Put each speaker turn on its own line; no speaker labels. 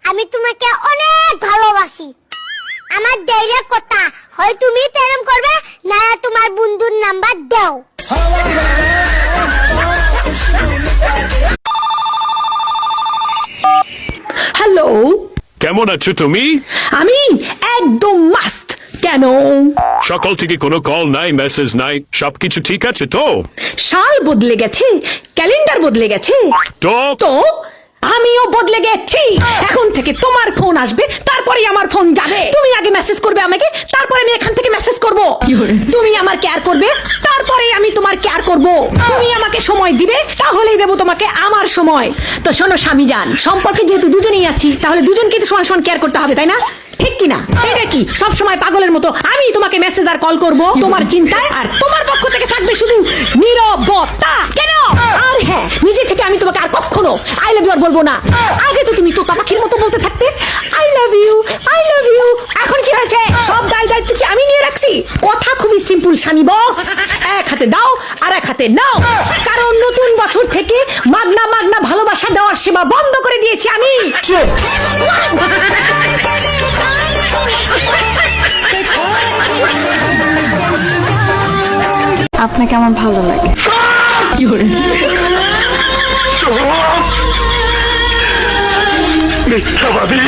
আমি তোমাকে অনেক ভালোবাসি। আমার দেইরে কথা হয় তুমি প্রেম করবে না তোমার বন্ধুর নাম্বার দাও।
হ্যালো,
কেমন আছো তুমি?
আমি একদম মাস্ত। কেন?
সকাল থেকে কোনো কল নাই, মেসেজ নাই, সবকিছু ঠিক আছে তো?
সাল বদলে গেছে, ক্যালেন্ডার বদলে গেছে,
তো
তো আমিও বদলে গেছি। এখন থেকে তোমার ফোন আসবে, তারপরে আমার ফোন যাবে। তুমি আগে মেসেজ করবে আমাকে, তারপরে আমি এখান থেকে মেসেজ করব। তুমি আমার কেয়ার করবে, তারপরে আমি তোমার কেয়ার করব। তুমি আমাকে সময় দিবে, তাহলেই দেব তোমাকে আমার সময়। তো শোনো স্বামীজান, সম্পর্কে যেহেতু দুজনেই আছি, তাহলে দুজনকে তো সমান সমান কেয়ার করতে হবে, তাই না? ঠিক কিনা? এটা কি সব সময় পাগলের মতো আমি তোমাকে মেসেজ আর কল করব তোমার চিন্তায়, আর তোমার পক্ষ থেকে থাকবে শুধু নীরবতা? কেন? আর হ্যাঁ, নিজে থেকে আমি তোমাকে আর কখনো আই লাভ ইউ আর বলবো না। আগে তো তুমি তোতা পাখির মতো বলতে থাকতে I love you, I love you. এখন কি হয়েছে? সব দায়িত্ব কি আমি নিয়ে রাখছি? কথা খুবই সিম্পল স্বামী বস, এক হাতে দাও আর এক হাতে নাও। কারণ নতুন বছর থেকে মাগনা মাগনা ভালোবাসা দেওয়ার সেবা বন্ধ করে দিয়েছি আমি।
আপনাকে আমার ভালো লাগে।
মিথ্যাবাদী!